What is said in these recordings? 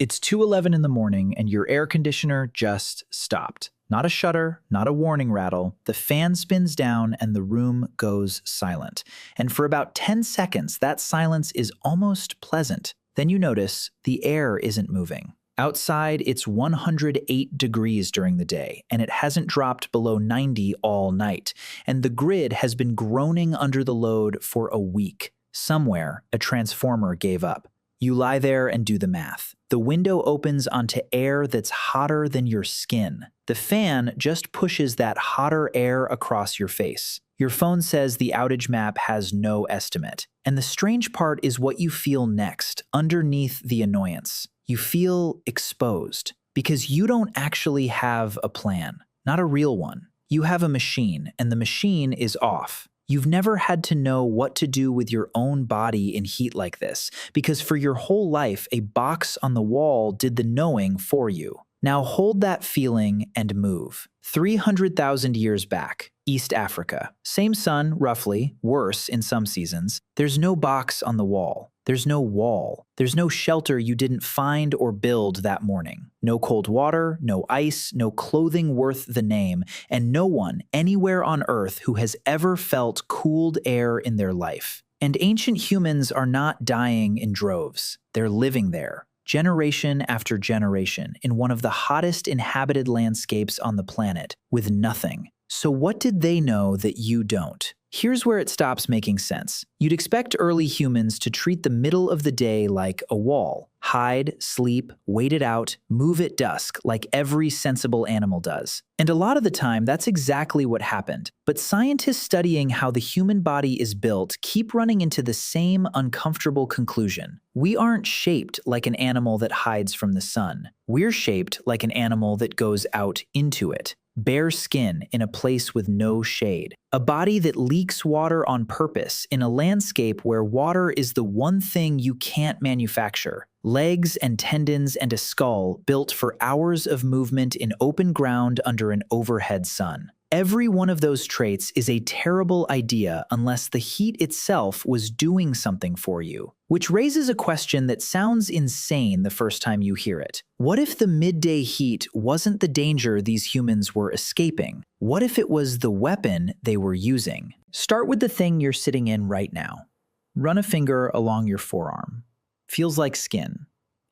It's 2:11 in the morning and your air conditioner just stopped. Not a shudder, not a warning rattle. The fan spins down and the room goes silent. And for about 10 seconds, that silence is almost pleasant. Then you notice the air isn't moving. Outside, it's 108 degrees during the day, and it hasn't dropped below 90 all night. And the grid has been groaning under the load for a week. Somewhere, a transformer gave up. You lie there and do the math. The window opens onto air that's hotter than your skin. The fan just pushes that hotter air across your face. Your phone says the outage map has no estimate. And the strange part is what you feel next, underneath the annoyance. You feel exposed because you don't actually have a plan, not a real one. You have a machine, and the machine is off. You've never had to know what to do with your own body in heat like this, because for your whole life, a box on the wall did the knowing for you. Now hold that feeling and move. 300,000 years back, East Africa. Same sun, roughly, worse in some seasons. There's no box on the wall. There's no wall. There's no shelter you didn't find or build that morning. No cold water, no ice, no clothing worth the name, and no one anywhere on Earth who has ever felt cooled air in their life. And ancient humans are not dying in droves. They're living there, generation after generation, in one of the hottest inhabited landscapes on the planet, with nothing. So what did they know that you don't? Here's where it stops making sense. You'd expect early humans to treat the middle of the day like a wall. Hide, sleep, wait it out, move at dusk, like every sensible animal does. And a lot of the time, that's exactly what happened. But scientists studying how the human body is built keep running into the same uncomfortable conclusion. We aren't shaped like an animal that hides from the sun. We're shaped like an animal that goes out into it. Bare skin in a place with no shade. A body that leaks water on purpose in a landscape where water is the one thing you can't manufacture. Legs and tendons and a skull built for hours of movement in open ground under an overhead sun. Every one of those traits is a terrible idea unless the heat itself was doing something for you. Which raises a question that sounds insane the first time you hear it. What if the midday heat wasn't the danger these humans were escaping? What if it was the weapon they were using? Start with the thing you're sitting in right now. Run a finger along your forearm. Feels like skin.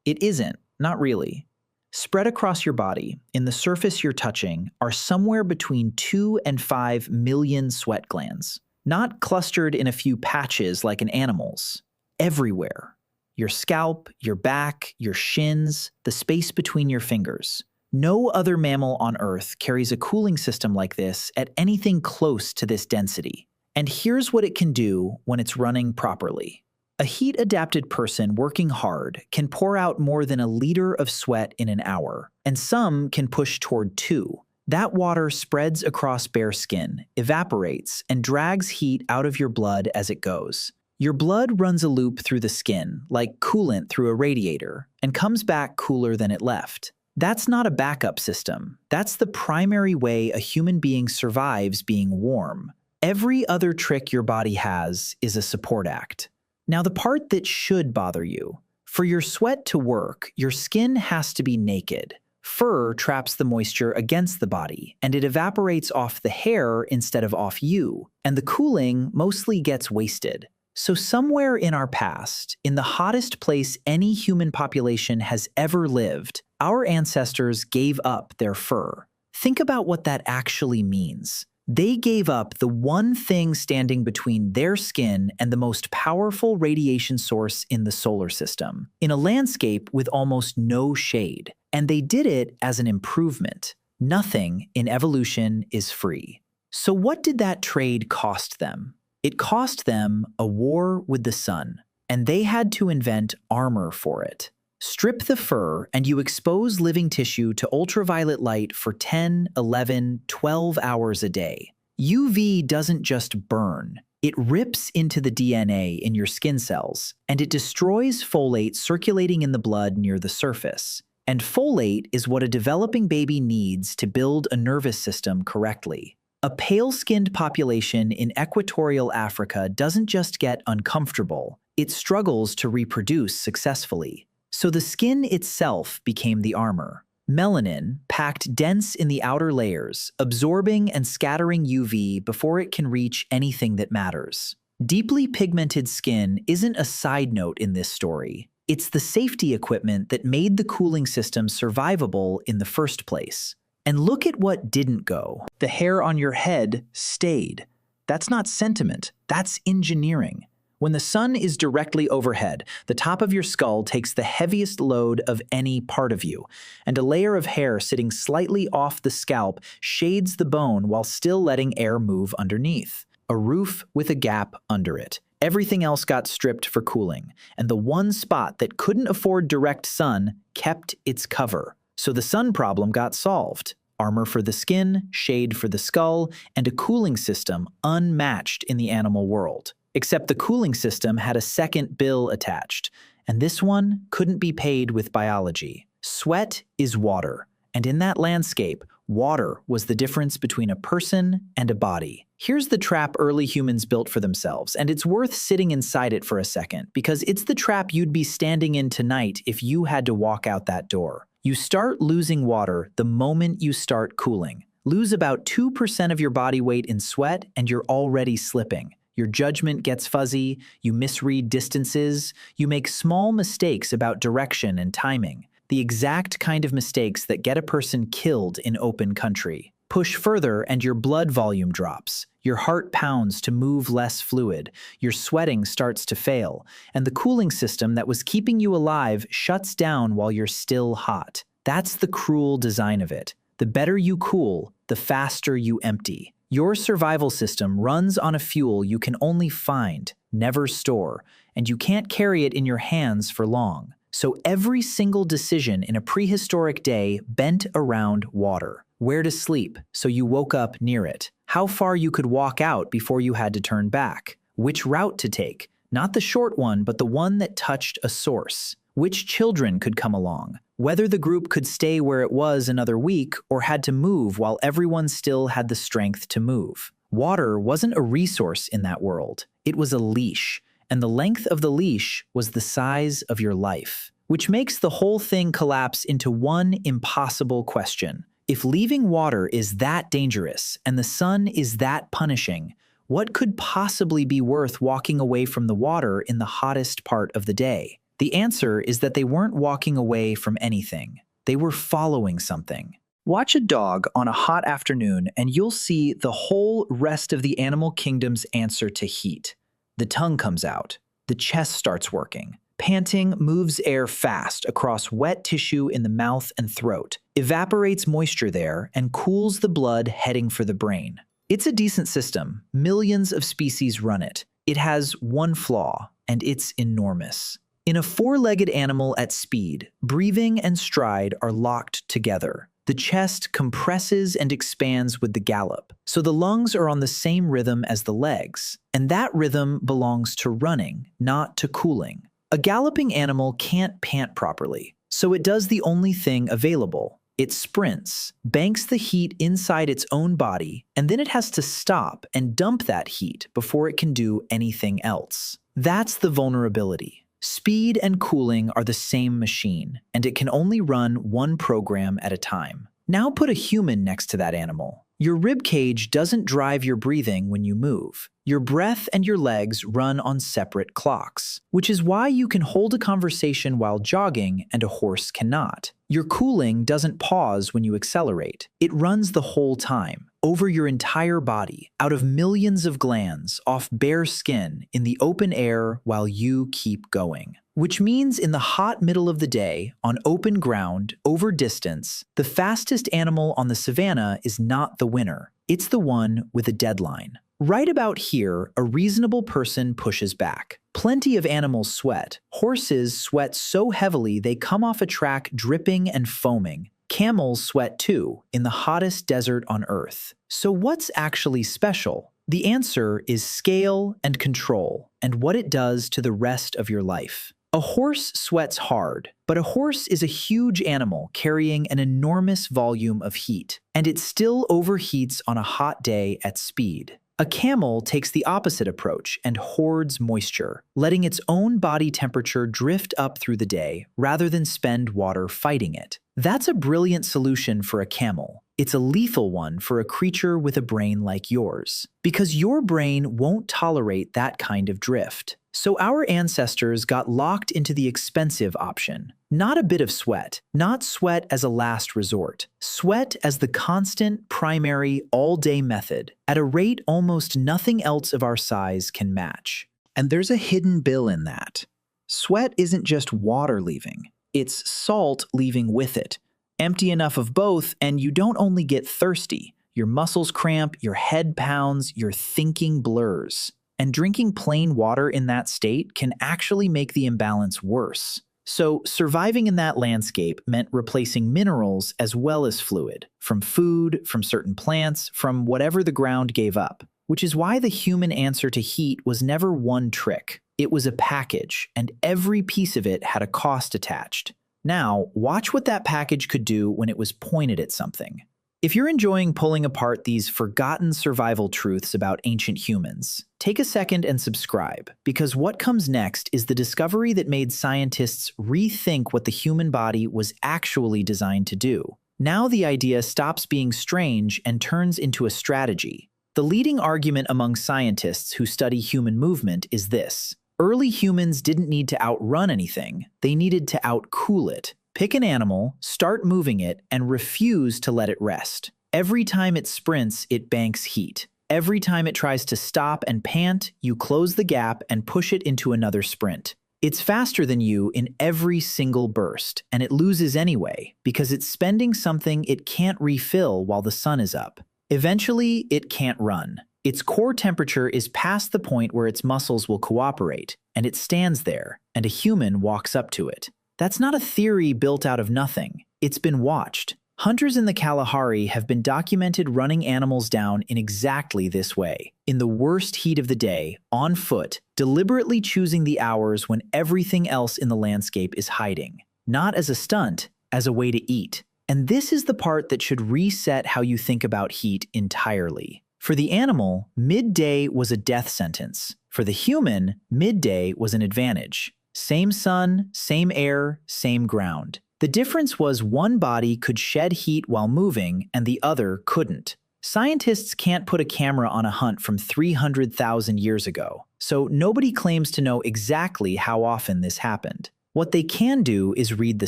It isn't, not really. Spread across your body, in the surface you're touching, are somewhere between 2 and 5 million sweat glands. Not clustered in a few patches like an animal's. Everywhere. Your scalp, your back, your shins, the space between your fingers. No other mammal on Earth carries a cooling system like this at anything close to this density. And here's what it can do when it's running properly. A heat-adapted person working hard can pour out more than a liter of sweat in an hour, and some can push toward 2. That water spreads across bare skin, evaporates, and drags heat out of your blood as it goes. Your blood runs a loop through the skin, like coolant through a radiator, and comes back cooler than it left. That's not a backup system. That's the primary way a human being survives being warm. Every other trick your body has is a support act. Now, the part that should bother you. For your sweat to work, your skin has to be naked. Fur traps the moisture against the body, and it evaporates off the hair instead of off you, and the cooling mostly gets wasted. So somewhere in our past, in the hottest place any human population has ever lived, our ancestors gave up their fur. Think about what that actually means. They gave up the one thing standing between their skin and the most powerful radiation source in the solar system, in a landscape with almost no shade. And they did it as an improvement. Nothing in evolution is free. So what did that trade cost them? It cost them a war with the sun, and they had to invent armor for it. Strip the fur and you expose living tissue to ultraviolet light for 10, 11, 12 hours a day. UV doesn't just burn. It rips into the DNA in your skin cells, and it destroys folate circulating in the blood near the surface. And folate is what a developing baby needs to build a nervous system correctly. A pale-skinned population in equatorial Africa doesn't just get uncomfortable, it struggles to reproduce successfully. So the skin itself became the armor. Melanin, packed dense in the outer layers, absorbing and scattering UV before it can reach anything that matters. Deeply pigmented skin isn't a side note in this story. It's the safety equipment that made the cooling system survivable in the first place. And look at what didn't go. The hair on your head stayed. That's not sentiment, that's engineering. When the sun is directly overhead, the top of your skull takes the heaviest load of any part of you, and a layer of hair sitting slightly off the scalp shades the bone while still letting air move underneath. A roof with a gap under it. Everything else got stripped for cooling, and the one spot that couldn't afford direct sun kept its cover. So the sun problem got solved. Armor for the skin, shade for the skull, and a cooling system unmatched in the animal world. Except the cooling system had a second bill attached, and this one couldn't be paid with biology. Sweat is water, and in that landscape, water was the difference between a person and a body. Here's the trap early humans built for themselves, and it's worth sitting inside it for a second, because it's the trap you'd be standing in tonight if you had to walk out that door. You start losing water the moment you start cooling. Lose about 2% of your body weight in sweat, and you're already slipping. Your judgment gets fuzzy, you misread distances, you make small mistakes about direction and timing, the exact kind of mistakes that get a person killed in open country. Push further and your blood volume drops, your heart pounds to move less fluid, your sweating starts to fail, and the cooling system that was keeping you alive shuts down while you're still hot. That's the cruel design of it. The better you cool, the faster you empty. Your survival system runs on a fuel you can only find, never store, and you can't carry it in your hands for long. So every single decision in a prehistoric day bent around water. Where to sleep, so you woke up near it. How far you could walk out before you had to turn back. Which route to take, not the short one, but the one that touched a source. Which children could come along. Whether the group could stay where it was another week or had to move while everyone still had the strength to move. Water wasn't a resource in that world. It was a leash, and the length of the leash was the size of your life. Which makes the whole thing collapse into one impossible question. If leaving water is that dangerous and the sun is that punishing, what could possibly be worth walking away from the water in the hottest part of the day? The answer is that they weren't walking away from anything. They were following something. Watch a dog on a hot afternoon and you'll see the whole rest of the animal kingdom's answer to heat. The tongue comes out. The chest starts working. Panting moves air fast across wet tissue in the mouth and throat, evaporates moisture there, and cools the blood heading for the brain. It's a decent system. Millions of species run it. It has one flaw, and it's enormous. In a four-legged animal at speed, breathing and stride are locked together. The chest compresses and expands with the gallop, so the lungs are on the same rhythm as the legs, and that rhythm belongs to running, not to cooling. A galloping animal can't pant properly, so it does the only thing available. It sprints, banks the heat inside its own body, and then it has to stop and dump that heat before it can do anything else. That's the vulnerability. Speed and cooling are the same machine, and it can only run one program at a time. Now put a human next to that animal. Your rib cage doesn't drive your breathing when you move. Your breath and your legs run on separate clocks, which is why you can hold a conversation while jogging and a horse cannot. Your cooling doesn't pause when you accelerate. It runs the whole time, over your entire body, out of millions of glands, off bare skin, in the open air while you keep going. Which means in the hot middle of the day, on open ground, over distance, the fastest animal on the savannah is not the winner. It's the one with a deadline. Right about here, a reasonable person pushes back. Plenty of animals sweat. Horses sweat so heavily they come off a track dripping and foaming. Camels sweat too, in the hottest desert on Earth. So what's actually special? The answer is scale and control, and what it does to the rest of your life. A horse sweats hard, but a horse is a huge animal carrying an enormous volume of heat, and it still overheats on a hot day at speed. A camel takes the opposite approach and hoards moisture, letting its own body temperature drift up through the day rather than spend water fighting it. That's a brilliant solution for a camel. It's a lethal one for a creature with a brain like yours, because your brain won't tolerate that kind of drift. So our ancestors got locked into the expensive option. Not a bit of sweat, not sweat as a last resort, sweat as the constant, primary, all-day method, at a rate almost nothing else of our size can match. And there's a hidden bill in that. Sweat isn't just water leaving, it's salt leaving with it. Empty enough of both, and you don't only get thirsty. Your muscles cramp, your head pounds, your thinking blurs. And drinking plain water in that state can actually make the imbalance worse. So surviving in that landscape meant replacing minerals as well as fluid, from food, from certain plants, from whatever the ground gave up. Which is why the human answer to heat was never one trick. It was a package, and every piece of it had a cost attached. Now, watch what that package could do when it was pointed at something. If you're enjoying pulling apart these forgotten survival truths about ancient humans, take a second and subscribe, because what comes next is the discovery that made scientists rethink what the human body was actually designed to do. Now the idea stops being strange and turns into a strategy. The leading argument among scientists who study human movement is this. Early humans didn't need to outrun anything, they needed to outcool it. Pick an animal, start moving it, and refuse to let it rest. Every time it sprints, it banks heat. Every time it tries to stop and pant, you close the gap and push it into another sprint. It's faster than you in every single burst, and it loses anyway, because it's spending something it can't refill while the sun is up. Eventually, it can't run. Its core temperature is past the point where its muscles will cooperate, and it stands there, and a human walks up to it. That's not a theory built out of nothing. It's been watched. Hunters in the Kalahari have been documented running animals down in exactly this way. In the worst heat of the day, on foot, deliberately choosing the hours when everything else in the landscape is hiding. Not as a stunt, as a way to eat. And this is the part that should reset how you think about heat entirely. For the animal, midday was a death sentence. For the human, midday was an advantage. Same sun, same air, same ground. The difference was one body could shed heat while moving and the other couldn't. Scientists can't put a camera on a hunt from 300,000 years ago, so nobody claims to know exactly how often this happened. What they can do is read the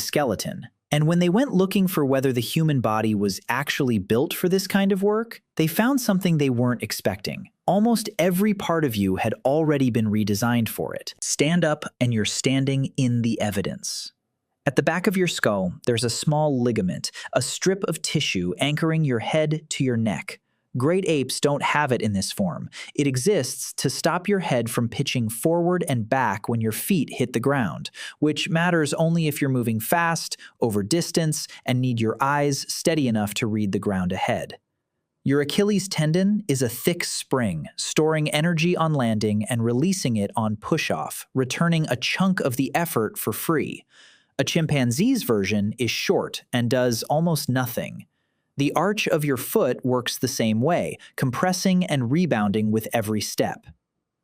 skeleton. And when they went looking for whether the human body was actually built for this kind of work, they found something they weren't expecting. Almost every part of you had already been redesigned for it. Stand up and you're standing in the evidence. At the back of your skull, there's a small ligament, a strip of tissue anchoring your head to your neck. Great apes don't have it in this form. It exists to stop your head from pitching forward and back when your feet hit the ground, which matters only if you're moving fast, over distance, and need your eyes steady enough to read the ground ahead. Your Achilles tendon is a thick spring, storing energy on landing and releasing it on push-off, returning a chunk of the effort for free. A chimpanzee's version is short and does almost nothing. The arch of your foot works the same way, compressing and rebounding with every step.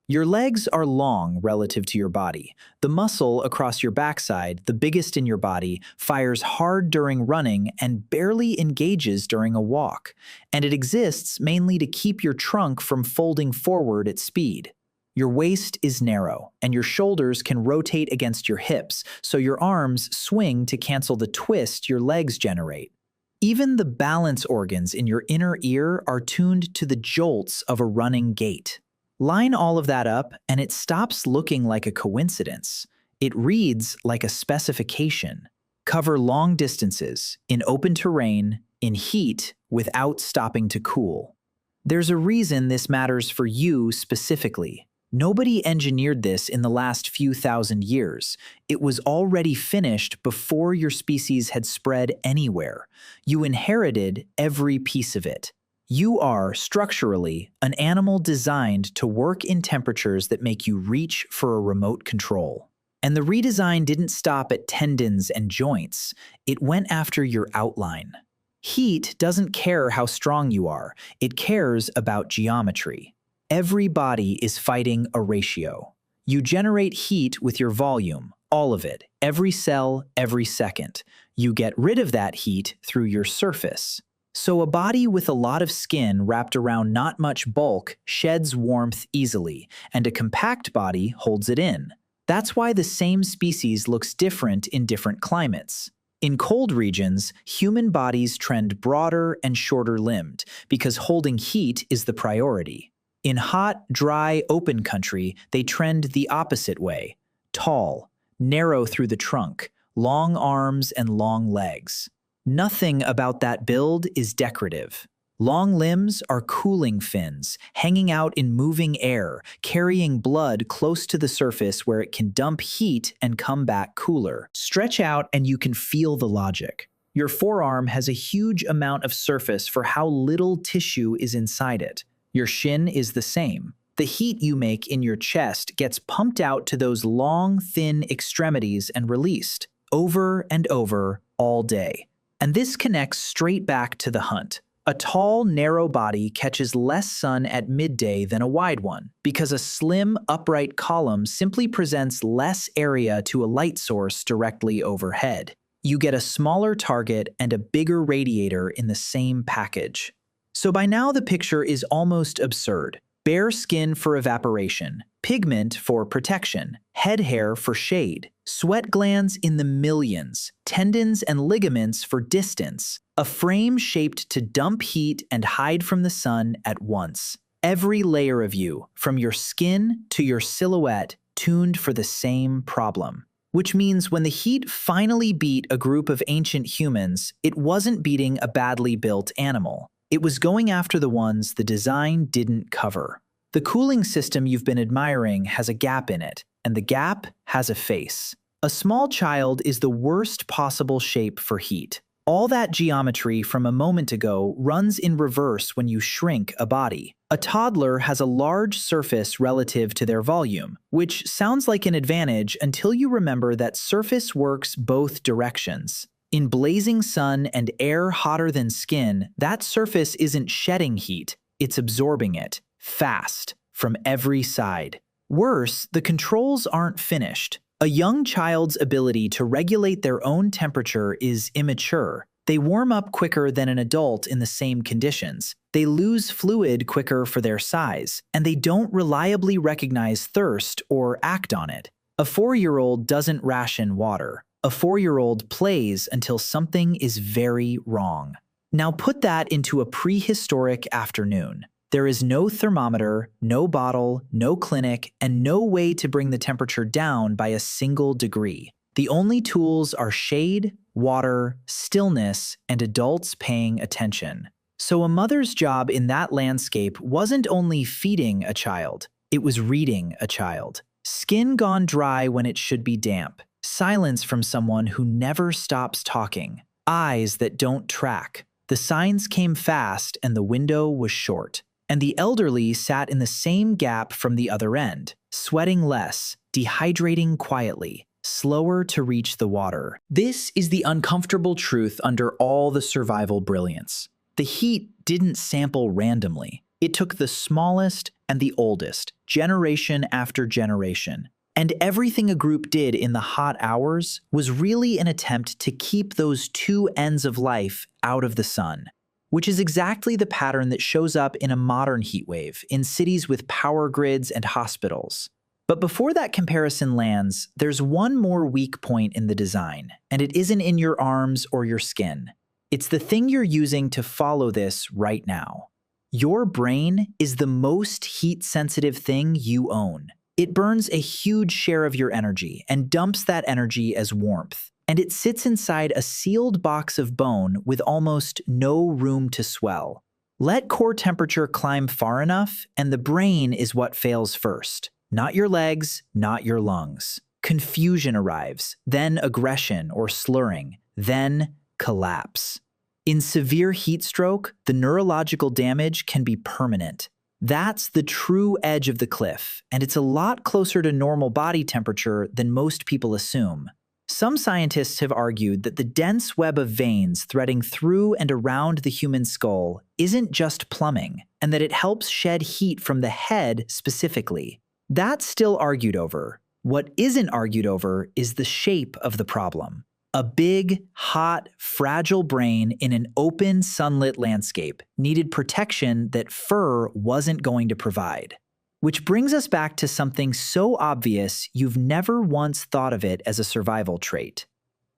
Your legs are long relative to your body. The muscle across your backside, the biggest in your body, fires hard during running and barely engages during a walk. And it exists mainly to keep your trunk from folding forward at speed. Your waist is narrow, and your shoulders can rotate against your hips, so your arms swing to cancel the twist your legs generate. Even the balance organs in your inner ear are tuned to the jolts of a running gait. Line all of that up, and it stops looking like a coincidence. It reads like a specification. Cover long distances, in open terrain, in heat, without stopping to cool. There's a reason this matters for you specifically. Nobody engineered this in the last few thousand years. It was already finished before your species had spread anywhere. You inherited every piece of it. You are, structurally, an animal designed to work in temperatures that make you reach for a remote control. And the redesign didn't stop at tendons and joints. It went after your outline. Heat doesn't care how strong you are. It cares about geometry. Every body is fighting a ratio. You generate heat with your volume, all of it, every cell, every second. You get rid of that heat through your surface. So a body with a lot of skin wrapped around not much bulk sheds warmth easily, and a compact body holds it in. That's why the same species looks different in different climates. In cold regions, human bodies trend broader and shorter-limbed because holding heat is the priority. In hot, dry, open country, they trend the opposite way: tall, narrow through the trunk, long arms and long legs. Nothing about that build is decorative. Long limbs are cooling fins, hanging out in moving air, carrying blood close to the surface where it can dump heat and come back cooler. Stretch out and you can feel the logic. Your forearm has a huge amount of surface for how little tissue is inside it. Your shin is the same. The heat you make in your chest gets pumped out to those long, thin extremities and released, over and over, all day. And this connects straight back to the hunt. A tall, narrow body catches less sun at midday than a wide one, because a slim, upright column simply presents less area to a light source directly overhead. You get a smaller target and a bigger radiator in the same package. So by now the picture is almost absurd. Bare skin for evaporation, pigment for protection, head hair for shade, sweat glands in the millions, tendons and ligaments for distance, a frame shaped to dump heat and hide from the sun at once. Every layer of you, from your skin to your silhouette, tuned for the same problem. Which means when the heat finally beat a group of ancient humans, it wasn't beating a badly built animal. It was going after the ones the design didn't cover. The cooling system you've been admiring has a gap in it, and the gap has a face. A small child is the worst possible shape for heat. All that geometry from a moment ago runs in reverse when you shrink a body. A toddler has a large surface relative to their volume, which sounds like an advantage until you remember that surface works both directions. In blazing sun and air hotter than skin, that surface isn't shedding heat, it's absorbing it, fast, from every side. Worse, the controls aren't finished. A young child's ability to regulate their own temperature is immature. They warm up quicker than an adult in the same conditions. They lose fluid quicker for their size, and they don't reliably recognize thirst or act on it. A 4-year-old doesn't ration water. A 4-year-old plays until something is very wrong. Now put that into a prehistoric afternoon. There is no thermometer, no bottle, no clinic, and no way to bring the temperature down by a single degree. The only tools are shade, water, stillness, and adults paying attention. So a mother's job in that landscape wasn't only feeding a child, it was reading a child. Skin gone dry when it should be damp. Silence from someone who never stops talking. Eyes that don't track. The signs came fast and the window was short. And the elderly sat in the same gap from the other end, sweating less, dehydrating quietly, slower to reach the water. This is the uncomfortable truth under all the survival brilliance. The heat didn't sample randomly. It took the smallest and the oldest, generation after generation. And everything a group did in the hot hours was really an attempt to keep those two ends of life out of the sun, which is exactly the pattern that shows up in a modern heat wave in cities with power grids and hospitals. But before that comparison lands, there's one more weak point in the design, and it isn't in your arms or your skin. It's the thing you're using to follow this right now. Your brain is the most heat-sensitive thing you own. It burns a huge share of your energy and dumps that energy as warmth. And it sits inside a sealed box of bone with almost no room to swell. Let core temperature climb far enough, and the brain is what fails first. Not your legs, not your lungs. Confusion arrives, then aggression or slurring, then collapse. In severe heat stroke, the neurological damage can be permanent. That's the true edge of the cliff, and it's a lot closer to normal body temperature than most people assume. Some scientists have argued that the dense web of veins threading through and around the human skull isn't just plumbing. and that it helps shed heat from the head specifically. That's still argued over. What isn't argued over is the shape of the problem. A big, hot, fragile brain in an open, sunlit landscape needed protection that fur wasn't going to provide. Which brings us back to something so obvious you've never once thought of it as a survival trait.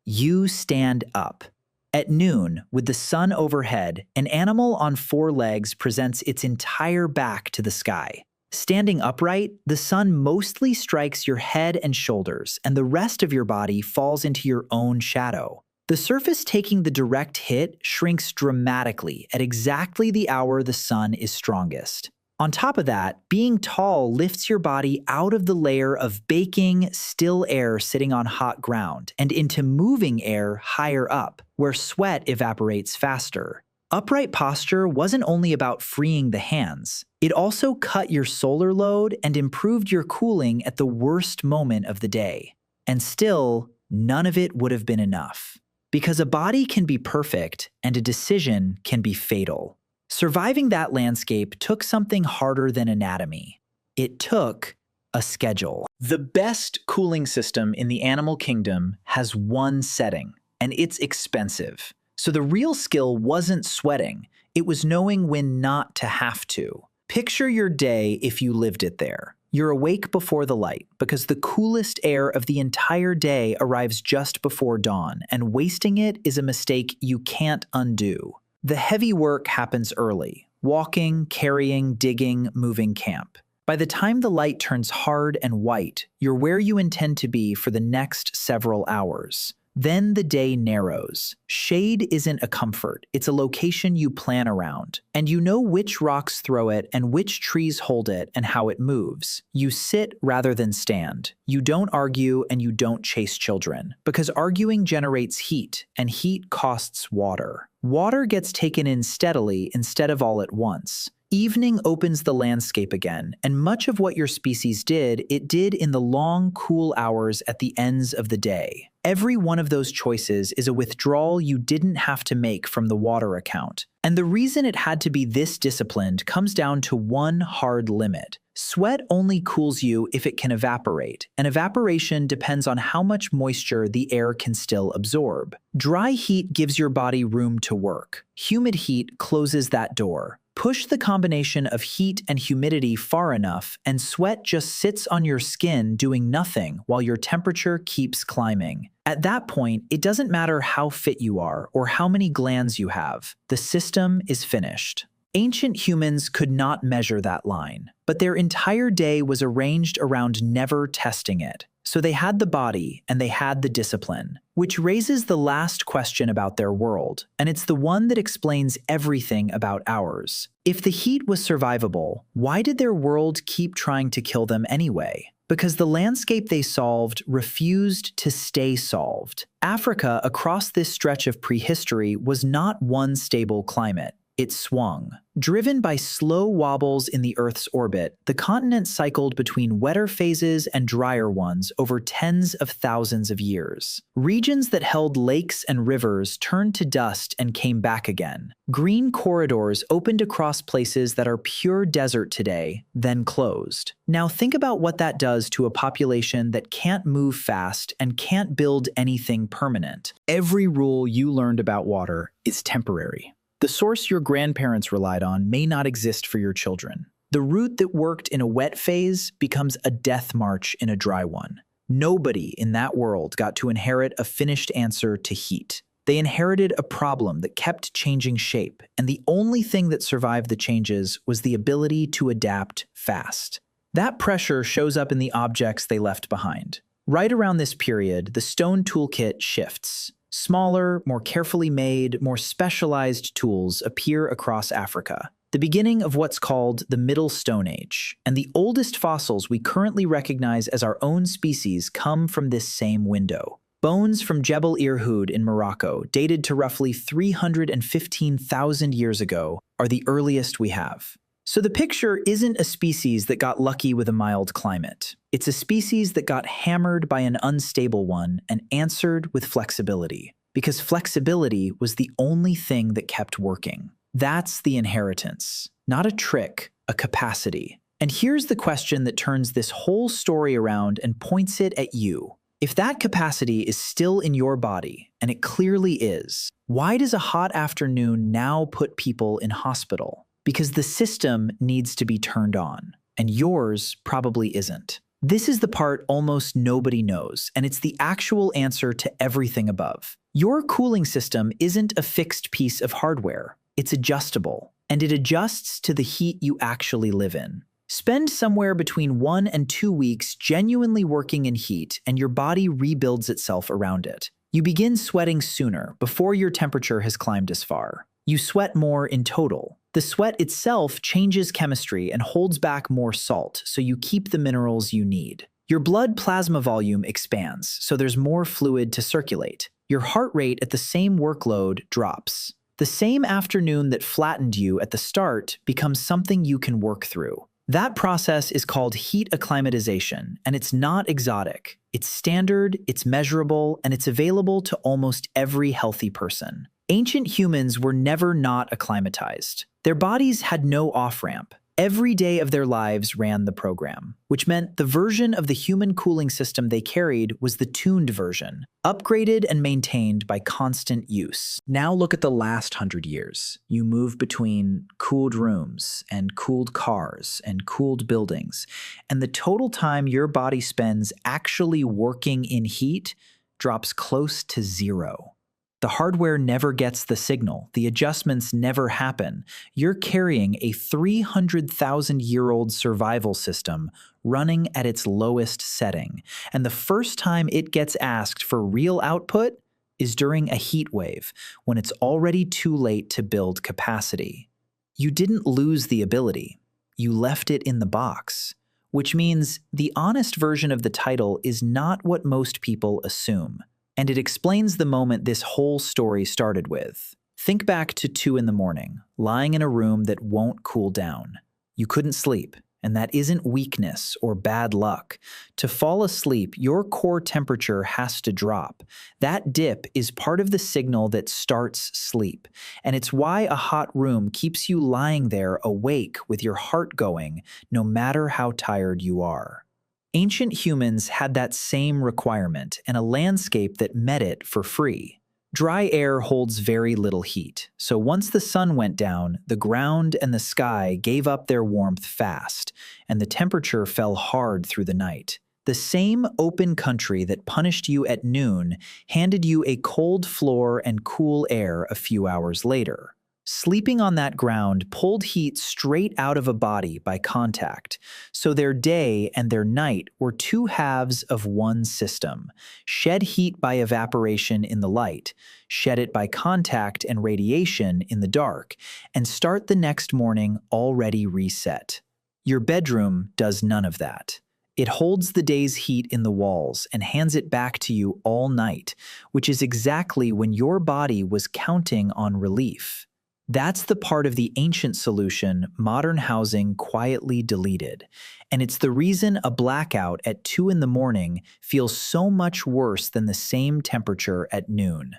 You stand up. At noon, with the sun overhead, an animal on 4 legs presents its entire back to the sky. Standing upright, the sun mostly strikes your head and shoulders, and the rest of your body falls into your own shadow. The surface taking the direct hit shrinks dramatically at exactly the hour the sun is strongest. On top of that, being tall lifts your body out of the layer of baking, still air sitting on hot ground and into moving air higher up, where sweat evaporates faster. Upright posture wasn't only about freeing the hands. It also cut your solar load and improved your cooling at the worst moment of the day. And still, none of it would have been enough. Because a body can be perfect and a decision can be fatal. Surviving that landscape took something harder than anatomy. It took a schedule. The best cooling system in the animal kingdom has one setting, and it's expensive. So the real skill wasn't sweating, it was knowing when not to have to. Picture your day if you lived it there. You're awake before the light because the coolest air of the entire day arrives just before dawn, and wasting it is a mistake you can't undo. The heavy work happens early: walking, carrying, digging, moving camp. By the time the light turns hard and white, you're where you intend to be for the next several hours. Then the day narrows. Shade isn't a comfort, it's a location you plan around. And you know which rocks throw it and which trees hold it and how it moves. You sit rather than stand. You don't argue and you don't chase children. Because arguing generates heat, and heat costs water. Water gets taken in steadily instead of all at once. Evening opens the landscape again, and much of what your species did, it did in the long, cool hours at the ends of the day. Every one of those choices is a withdrawal you didn't have to make from the water account. And the reason it had to be this disciplined comes down to one hard limit. Sweat only cools you if it can evaporate, and evaporation depends on how much moisture the air can still absorb. Dry heat gives your body room to work. Humid heat closes that door. Push the combination of heat and humidity far enough, and sweat just sits on your skin doing nothing while your temperature keeps climbing. At that point, it doesn't matter how fit you are or how many glands you have. The system is finished. Ancient humans could not measure that line, but their entire day was arranged around never testing it. So they had the body and they had the discipline, which raises the last question about their world, and it's the one that explains everything about ours. If the heat was survivable, why did their world keep trying to kill them anyway? Because the landscape they solved refused to stay solved. Africa, across this stretch of prehistory, was not one stable climate. It swung. Driven by slow wobbles in the Earth's orbit, the continent cycled between wetter phases and drier ones over tens of thousands of years. Regions that held lakes and rivers turned to dust and came back again. Green corridors opened across places that are pure desert today, then closed. Now think about what that does to a population that can't move fast and can't build anything permanent. Every rule you learned about water is temporary. The source your grandparents relied on may not exist for your children. The route that worked in a wet phase becomes a death march in a dry one. Nobody in that world got to inherit a finished answer to heat. They inherited a problem that kept changing shape, and the only thing that survived the changes was the ability to adapt fast. That pressure shows up in the objects they left behind. Right around this period, the stone toolkit shifts. Smaller, more carefully made, more specialized tools appear across Africa. The beginning of what's called the Middle Stone Age, and the oldest fossils we currently recognize as our own species come from this same window. Bones from Jebel Irhoud in Morocco, dated to roughly 315,000 years ago, are the earliest we have. So the picture isn't a species that got lucky with a mild climate. It's a species that got hammered by an unstable one and answered with flexibility, because flexibility was the only thing that kept working. That's the inheritance. Not a trick, a capacity. And here's the question that turns this whole story around and points it at you. If that capacity is still in your body, and it clearly is, why does a hot afternoon now put people in hospital? Because the system needs to be turned on, and yours probably isn't. This is the part almost nobody knows, and it's the actual answer to everything above. Your cooling system isn't a fixed piece of hardware. It's adjustable, and it adjusts to the heat you actually live in. Spend somewhere between 1 and 2 weeks genuinely working in heat, and your body rebuilds itself around it. You begin sweating sooner, before your temperature has climbed as far. You sweat more in total. The sweat itself changes chemistry and holds back more salt, so you keep the minerals you need. Your blood plasma volume expands, so there's more fluid to circulate. Your heart rate at the same workload drops. The same afternoon that flattened you at the start becomes something you can work through. That process is called heat acclimatization, and it's not exotic. It's standard, it's measurable, and it's available to almost every healthy person. Ancient humans were never not acclimatized. Their bodies had no off-ramp. Every day of their lives ran the program, which meant the version of the human cooling system they carried was the tuned version, upgraded and maintained by constant use. Now look at the last 100 years. You move between cooled rooms and cooled cars and cooled buildings, and the total time your body spends actually working in heat drops close to zero. The hardware never gets the signal. The adjustments never happen. You're carrying a 300,000-year-old survival system running at its lowest setting. And the first time it gets asked for real output is during a heat wave, when it's already too late to build capacity. You didn't lose the ability. You left it in the box. Which means the honest version of the title is not what most people assume. And it explains the moment this whole story started with. Think back to 2 in the morning, lying in a room that won't cool down. You couldn't sleep, and that isn't weakness or bad luck. To fall asleep, your core temperature has to drop. That dip is part of the signal that starts sleep, and it's why a hot room keeps you lying there awake with your heart going, no matter how tired you are. Ancient humans had that same requirement and a landscape that met it for free. Dry air holds very little heat, so once the sun went down, the ground and the sky gave up their warmth fast, and the temperature fell hard through the night. The same open country that punished you at noon handed you a cold floor and cool air a few hours later. Sleeping on that ground pulled heat straight out of a body by contact, so their day and their night were 2 halves of one system. Shed heat by evaporation in the light, shed it by contact and radiation in the dark, and start the next morning already reset. Your bedroom does none of that. It holds the day's heat in the walls and hands it back to you all night, which is exactly when your body was counting on relief. That's the part of the ancient solution modern housing quietly deleted. And it's the reason a blackout at 2 in the morning feels so much worse than the same temperature at noon.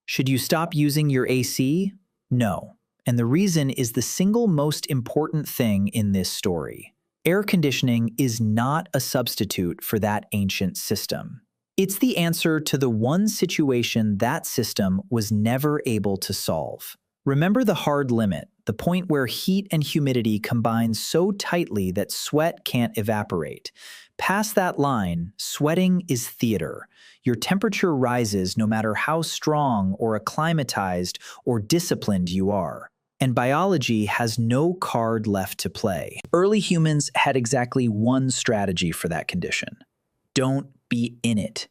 Should you stop using your AC? No. And the reason is the single most important thing in this story. Air conditioning is not a substitute for that ancient system. It's the answer to the one situation that system was never able to solve. Remember the hard limit, the point where heat and humidity combine so tightly that sweat can't evaporate. Past that line, sweating is theater. Your temperature rises no matter how strong or acclimatized or disciplined you are. And biology has no card left to play. Early humans had exactly one strategy for that condition. Don't be in it.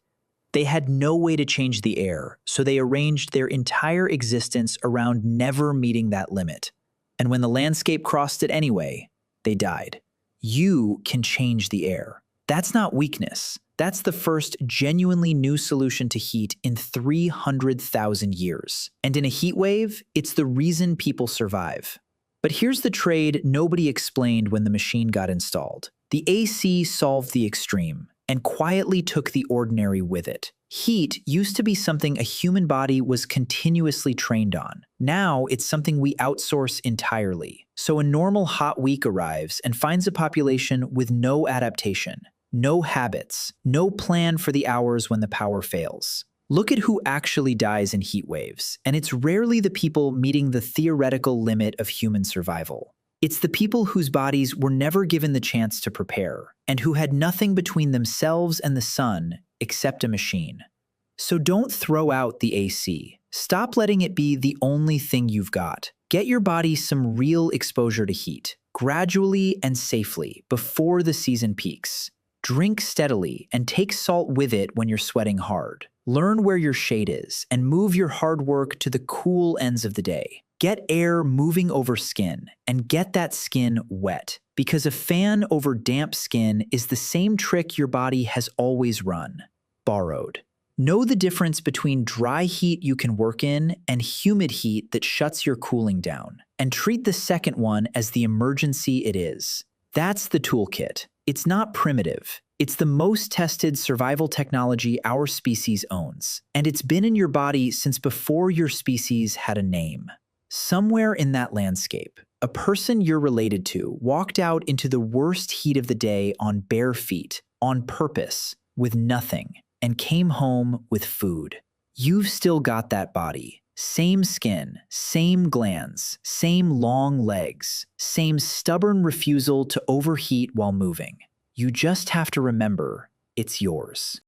They had no way to change the air, so they arranged their entire existence around never meeting that limit. And when the landscape crossed it anyway, they died. You can change the air. That's not weakness. That's the first genuinely new solution to heat in 300,000 years. And in a heat wave, it's the reason people survive. But here's the trade nobody explained when the machine got installed. The AC solved the extreme and quietly took the ordinary with it. Heat used to be something a human body was continuously trained on. Now it's something we outsource entirely. So a normal hot week arrives and finds a population with no adaptation, no habits, no plan for the hours when the power fails. Look at who actually dies in heat waves, and it's rarely the people meeting the theoretical limit of human survival. It's the people whose bodies were never given the chance to prepare, and who had nothing between themselves and the sun except a machine. So don't throw out the AC. Stop letting it be the only thing you've got. Get your body some real exposure to heat, gradually and safely, before the season peaks. Drink steadily and take salt with it when you're sweating hard. Learn where your shade is and move your hard work to the cool ends of the day. Get air moving over skin and get that skin wet, because a fan over damp skin is the same trick your body has always run: borrowed. Know the difference between dry heat you can work in and humid heat that shuts your cooling down, and treat the second one as the emergency it is. That's the toolkit. It's not primitive. It's the most tested survival technology our species owns, and it's been in your body since before your species had a name. Somewhere in that landscape, a person you're related to walked out into the worst heat of the day on bare feet, on purpose, with nothing, and came home with food. You've still got that body. Same skin, same glands, same long legs, same stubborn refusal to overheat while moving. You just have to remember, it's yours.